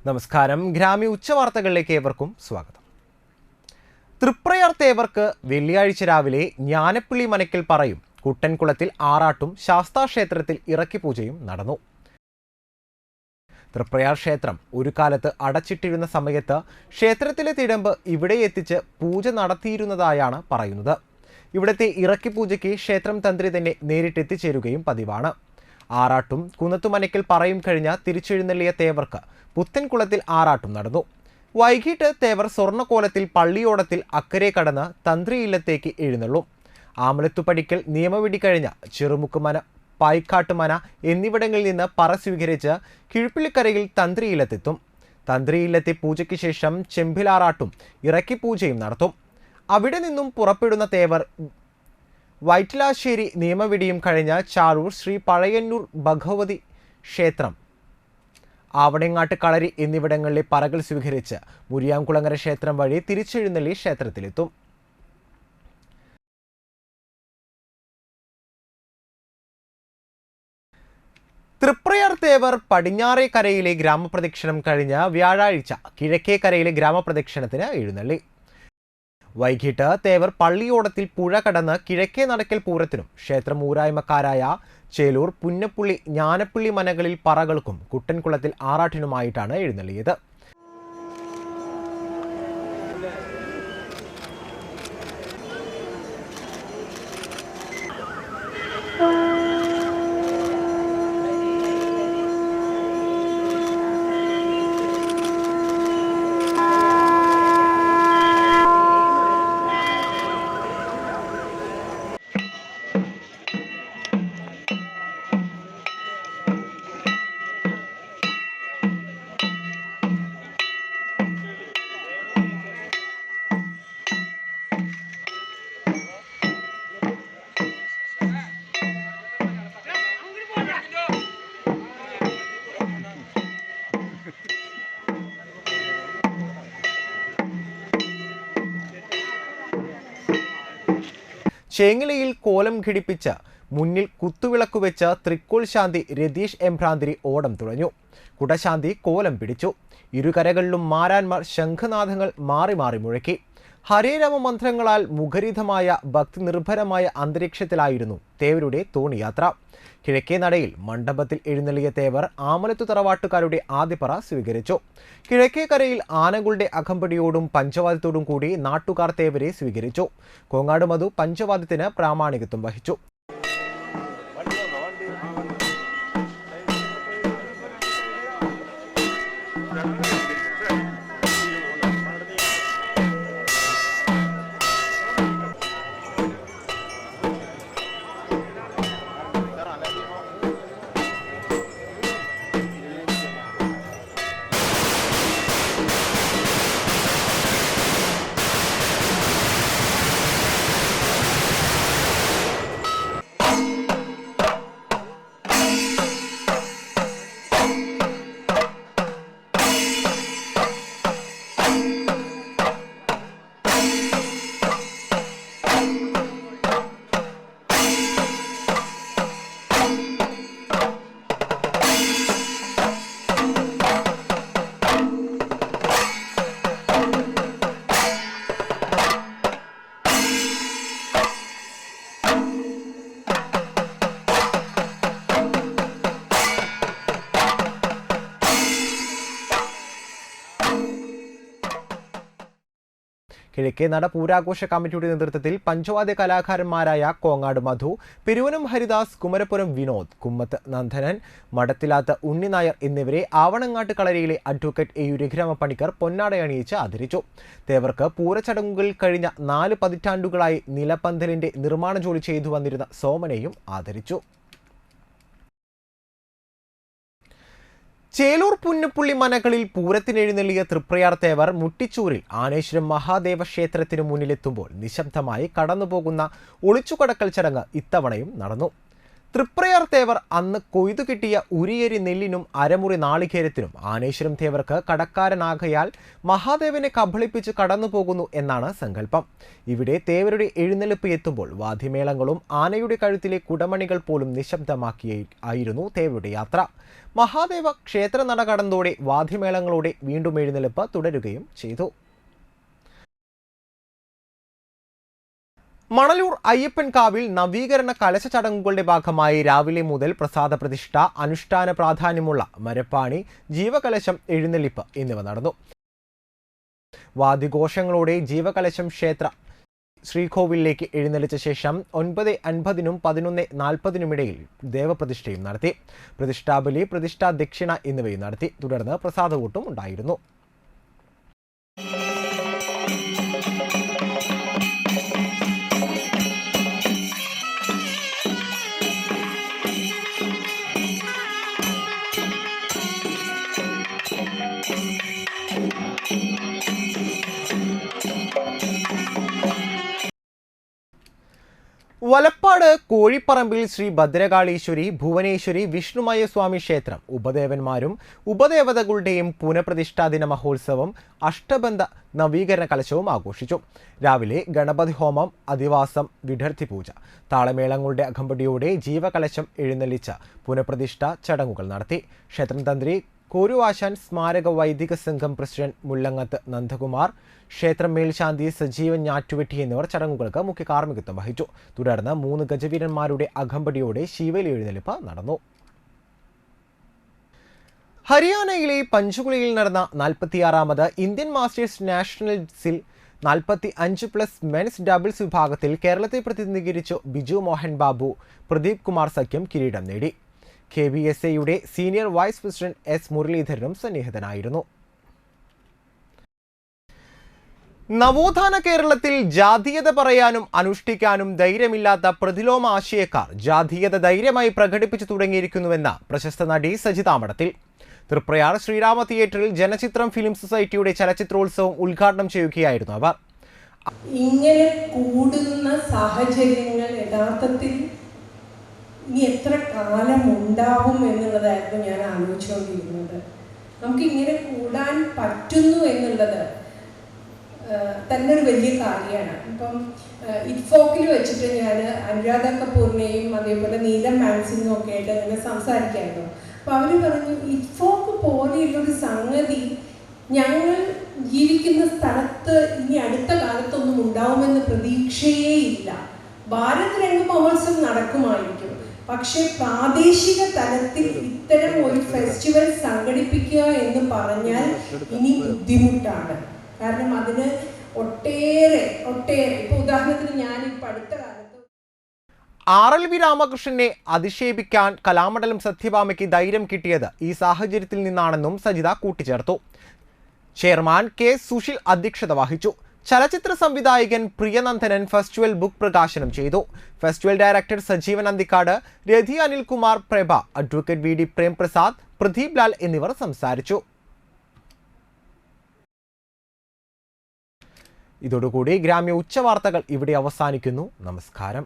നമസ്കാരം. ഗ്രാമി ഉച്ചവാർത്തകളിലേക്ക് ഏവർക്കും സ്വാഗതം. തൃപ്രയാർ തേവർക്ക് വെള്ളിയാഴ്ച രാവിലെ ജ്ഞാനപ്പിള്ളി മനക്കിൽ പറയും കുട്ടൻകുളത്തിൽ ആറാട്ടും ശാസ്താക്ഷേത്രത്തിൽ ഇറക്കിപ്പൂജയും നടന്നു. തൃപ്രയാർ ക്ഷേത്രം ഒരു കാലത്ത് അടച്ചിട്ടിരുന്ന സമയത്ത് ക്ഷേത്രത്തിലെ തിടമ്പ് ഇവിടെ എത്തിച്ച് പൂജ നടത്തിയിരുന്നതായാണ് പറയുന്നത്. ഇവിടുത്തെ ഇറക്കിപ്പൂജയ്ക്ക് ക്ഷേത്രം തന്ത്രി തന്നെ നേരിട്ടെത്തിച്ചേരുകയും പതിവാണ്. ആറാട്ടും കുന്നത്തുമനക്കിൽ പറയും കഴിഞ്ഞ തിരിച്ചെഴുന്നള്ളിയ തേവർക്ക് പുത്തൻകുളത്തിൽ ആറാട്ടും നടന്നു. വൈകിട്ട് തേവർ സ്വർണ്ണക്കോലത്തിൽ പള്ളിയോടത്തിൽ അക്കരെ കടന്ന് തന്ത്രി ഇല്ലത്തേക്ക് എഴുന്നള്ളും. ആമലത്തുപടിക്കൽ നിയമവിധി കഴിഞ്ഞ ചെറുമുക്കുമന, പായിക്കാട്ടുമന എന്നിവിടങ്ങളിൽ നിന്ന് പറ സ്വീകരിച്ച് കിഴുപ്പിള്ളിക്കരയിൽ തന്ത്രി ഇല്ലത്തെത്തും. തന്ത്രി ഇല്ലത്തെ പൂജയ്ക്ക് ശേഷം ചെമ്പിലാറാട്ടും ഇറക്കി പൂജയും നടത്തും. അവിടെ നിന്നും പുറപ്പെടുന്ന തേവർ വൈറ്റിലാശ്ശേരി നിയമവിധിയും കഴിഞ്ഞ് ചാറൂർ ശ്രീ പഴയന്നൂർ ഭഗവതി ക്ഷേത്രം, ആവണങ്ങാട്ട് കളരി എന്നിവിടങ്ങളിലെ പറകൾ സ്വീകരിച്ച് മുരിയാംകുളങ്ങര ക്ഷേത്രം വഴി തിരിച്ചെഴുന്നള്ളി ക്ഷേത്രത്തിലെത്തും. തൃപ്രയാർ തേവർ പടിഞ്ഞാറേക്കരയിലെ ഗ്രാമപ്രദക്ഷിണം കഴിഞ്ഞ് വ്യാഴാഴ്ച കിഴക്കേക്കരയിലെ ഗ്രാമപ്രദക്ഷിണത്തിന് എഴുന്നള്ളി. വൈകിട്ട് തേവർ പള്ളിയോടത്തിൽ പുഴ കടന്ന് കിഴക്കേ നടക്കൽ പൂരത്തിനും ക്ഷേത്രം ഊരായ്മക്കാരായ ചേലൂർ, പുന്നപ്പുള്ളി, ജ്ഞാനപ്പിള്ളി മനകളിൽ പറകൾക്കും കുട്ടൻകുളത്തിൽ ആറാട്ടിനുമായിട്ടാണ് എഴുന്നള്ളിയത്. ചേങ്ങിലയിൽ കോലം ഘടിപ്പിച്ച് മുന്നിൽ കുത്തുവിളക്കു വെച്ച് തൃക്കോൾ ശാന്തി രതീഷ് എംഭ്രാന്തിരി ഓടം തുഴഞ്ഞു. കുടശാന്തി കോലം പിടിച്ചു. ഇരുകരകളിലും മാരാന്മാർ ശംഖനാഥങ്ങൾ മാറി മാറി മുഴക്കി. ഹരേരാമ മന്ത്രങ്ങളാൽ മുഖരിതമായ ഭക്തി നിർഭരമായ അന്തരീക്ഷത്തിലായിരുന്നു തേവരുടെ തോണിയാത്ര. കിഴക്കേ നടയിൽ മണ്ഡപത്തിൽ എഴുന്നള്ളിയ തേവർ ആമലത്തു തറവാട്ടുകാരുടെ ആദ്യപ്പറ സ്വീകരിച്ചു. കിഴക്കേക്കരയിൽ ആനകളുടെ അകമ്പടിയോടും പഞ്ചവാദ്യത്തോടും കൂടി നാട്ടുകാർ തേവരെ സ്വീകരിച്ചു. കോങ്ങാട് മധു പഞ്ചവാദ്യത്തിന് പ്രാമാണികത്വം വഹിച്ചു. കിഴക്കേ നട പൂരാഘോഷ കമ്മിറ്റിയുടെ നേതൃത്വത്തിൽ പഞ്ചവാദ്യ കലാകാരന്മാരായ കോങ്ങാട് മധു, പെരുവനം ഹരിദാസ്, കുമരപുരം വിനോദ്, കുമ്മത്ത് നന്ദനൻ, മടത്തിലാത്ത് ഉണ്ണിനായർ എന്നിവരെ ആവണങ്ങാട്ട് കളരിയിലെ advocate A U Raghurama Panicker പൊന്നാടയണിയിച്ച് ആദരിച്ചു. തേവർക്ക് പൂരച്ചടങ്ങുകൾ കഴിഞ്ഞ 4 പതിറ്റാണ്ടുകളായി നിലപന്തലിന്റെ നിർമ്മാണ ജോലി ചെയ്തു വന്നിരുന്ന സോമനെയും ആദരിച്ചു. ചേലൂർ, പുന്നപ്പുള്ളി മനകളിൽ പൂരത്തിനെഴുന്നള്ളിയ തൃപ്രയാർ തേവർ മുട്ടിച്ചൂരിൽ ആനേശ്വരം മഹാദേവ ക്ഷേത്രത്തിനു മുന്നിലെത്തുമ്പോൾ നിശബ്ദമായി കടന്നുപോകുന്ന ഒളിച്ചുകടക്കൽ ചടങ്ങ് ഇത്തവണയും നടന്നു. തൃപ്രയാർ തേവർ അന്ന് കൊയ്തു കിട്ടിയ ഉരിയരി നെല്ലിനും അരമുറി നാളികേരത്തിനും ആനേശ്വരം തേവർക്ക് കടക്കാരനാകയാൽ മഹാദേവനെ കബളിപ്പിച്ച് കടന്നുപോകുന്നു എന്നാണ് സങ്കല്പം. ഇവിടെ തേവരുടെ എഴുന്നള്ളിപ്പ് എത്തുമ്പോൾ വാദ്യമേളങ്ങളും ആനയുടെ കഴുത്തിലെ കുടമണികൾ പോലും നിശബ്ദമാക്കിയായിരുന്നു തേവരുടെ യാത്ര. മഹാദേവ ക്ഷേത്ര നട കടന്നതോടെ വാദ്യമേളങ്ങളോടെ വീണ്ടും എഴുന്നള്ളിപ്പ് തുടരുകയും ചെയ്തു. മണലൂർ അയ്യപ്പൻകാവിൽ നവീകരണ കലശ ചടങ്ങുകളുടെ ഭാഗമായി രാവിലെ മുതൽ പ്രസാദ പ്രതിഷ്ഠ, അനുഷ്ഠാന പ്രാധാന്യമുള്ള മരപ്പാണി, ജീവകലശം, എഴുന്നള്ളിപ്പ് എന്നിവ നടന്നു. വാദ്യഘോഷങ്ങളോടെ ജീവകലശം ക്ഷേത്ര ശ്രീകോവിലേക്ക് എഴുന്നള്ളിച്ച ശേഷം 9:50 11:40 ദേവപ്രതിഷ്ഠയും നടത്തി. പ്രതിഷ്ഠാബലി, പ്രതിഷ്ഠാ ദക്ഷിണ എന്നിവയും നടത്തി. തുടർന്ന് പ്രസാദകൂട്ടും ഉണ്ടായിരുന്നു. വലപ്പാട് കോഴിപ്പറമ്പിൽ ശ്രീ ഭദ്രകാളീശ്വരി, ഭുവനേശ്വരി, വിഷ്ണുമയ സ്വാമി ക്ഷേത്രം ഉപദേവന്മാരും ഉപദേവതകളുടെയും പുനഃപ്രതിഷ്ഠാദിന മഹോത്സവം, അഷ്ടബന്ധ നവീകരണ കലശവും ആഘോഷിച്ചു. രാവിലെ ഗണപതി ഹോമം, അധിവാസം, വിടർത്തി പൂജ, താളമേളങ്ങളുടെ അകമ്പടിയോടെ ജീവകലശം എഴുന്നള്ളിച്ച പുനഃപ്രതിഷ്ഠ ചടങ്ങുകൾ നടത്തി. ക്ഷേത്രം തന്ത്രി കോരുവാശാൻ, സ്മാരക വൈദിക സംഘം പ്രസിഡന്റ് മുല്ലങ്ങത്ത് നന്ദകുമാർ, ക്ഷേത്രം മേൽശാന്തി സജീവൻ ഞാറ്റുവെട്ടി എന്നിവർ ചടങ്ങുകൾക്ക് മുഖ്യ കാർമ്മികത്വം വഹിച്ചു. തുടർന്ന് 3 ഗജവീരന്മാരുടെ അകമ്പടിയോടെ ശീവേലി എഴുന്നള്ളിപ്പ് നടന്നു. ഹരിയാനയിലെ പഞ്ച്കുലയിൽ നടന്ന 46ാമത് ഇന്ത്യൻ മാസ്റ്റേഴ്സ് നാഷണൽസിൽ 45+ മെൻസ് ഡബിൾസ് വിഭാഗത്തിൽ കേരളത്തെ പ്രതിനിധീകരിച്ചു ബിജു മോഹൻ ബാബു, പ്രദീപ് കുമാർ സഖ്യം കിരീടം നേടി. KBSAയുടെ സീനിയർ വൈസ് പ്രസിഡന്റ് S മുരളീധരനും സന്നിഹിതനായിരുന്നു. നവോത്ഥാന കേരളത്തിൽ ജാതീയത പറയാനും അനുഷ്ഠിക്കാനും ധൈര്യമില്ലാത്ത പ്രതിലോമ ആശയക്കാർ ജാതീയത ധൈര്യമായി പ്രകടിപ്പിച്ചു തുടങ്ങിയിരിക്കുന്നുവെന്ന പ്രശസ്ത നടി സജിത മഠത്തിൽ. തൃപ്രയാർ ശ്രീരാമ തിയേറ്ററിൽ ജനചിത്രം ഫിലിം സൊസൈറ്റിയുടെ ചലച്ചിത്രോത്സവം ഉദ്ഘാടനം ചെയ്യുകയായിരുന്നു അവർ. ഇങ്ങനെ കൂടുന്ന സാഹചര്യങ്ങൾ യഥാർത്ഥത്തിൽ ഇനി എത്ര കാലം ഉണ്ടാവും എന്നുള്ളതായിരുന്നു ഞാൻ ആലോചിച്ചുകൊണ്ടിരുന്നത്. നമുക്കിങ്ങനെ കൂടാൻ പറ്റുന്നു എന്നുള്ളത് തന്നെ ഒരു വലിയ കാര്യമാണ്. ഇപ്പം ഇറ്റ്ഫോക്കിൽ വെച്ചിട്ട് ഞാൻ അനുരാധ കപൂറിനെയും അതേപോലെ നീലം മാൻസിനും ഒക്കെ ആയിട്ട് അങ്ങനെ സംസാരിക്കായിരുന്നു. അപ്പോൾ അവർ പറഞ്ഞു, ഇറ്റ്ഫോക്ക് പോലെയുള്ളൊരു സംഗതി ഞങ്ങൾ ജീവിക്കുന്ന സ്ഥലത്ത് ഇനി അടുത്ത കാലത്തൊന്നും ഉണ്ടാവുമെന്ന് പ്രതീക്ഷയേ ഇല്ല. ഭാരത് രംഗ മഹോത്സവം നടക്കുമായിരിക്കും, പക്ഷെ പ്രാദേശിക തലത്തിൽ ഇത്തരം ഒരു ഫെസ്റ്റിവൽ സംഘടിപ്പിക്കുക എന്ന് പറഞ്ഞാൽ ഇനി ബുദ്ധിമുട്ടാണ്. കാരണം അതിന് ഒട്ടേറെ ഇപ്പൊ ഉദാഹരണത്തിന് ഞാനിപ്പോൾ അടുത്ത കാലത്ത് RLV രാമകൃഷ്ണനെ അധിക്ഷേപിക്കാൻ കലാമണ്ഡലം സത്യഭാമയ്ക്ക് ധൈര്യം കിട്ടിയത് ഈ സാഹചര്യത്തിൽ നിന്നാണെന്നും സജിത കൂട്ടിച്ചേർത്തു. Chairman K. സുശീൽ അധ്യക്ഷത വഹിച്ചു. ചലച്ചിത്ര സംവിധായകൻ പ്രിയനന്ദനൻ ഫെസ്റ്റിവൽ ബുക്ക് പ്രകാശനം ചെയ്തു. ഫെസ്റ്റിവൽ ഡയറക്ടർ സജീവൻ അന്തിക്കാട്, രതി അനിൽകുമാർ, പ്രഭ, അഡ്വക്കേറ്റ് VD പ്രേംപ്രസാദ്, പ്രദീപ് ലാൽ എന്നിവർ സംസാരിച്ചു. ഇതോടുകൂടി ഗ്രാമ്യ ഉച്ചവാർത്തകൾ ഇവിടെ അവസാനിക്കുന്നു. നമസ്കാരം.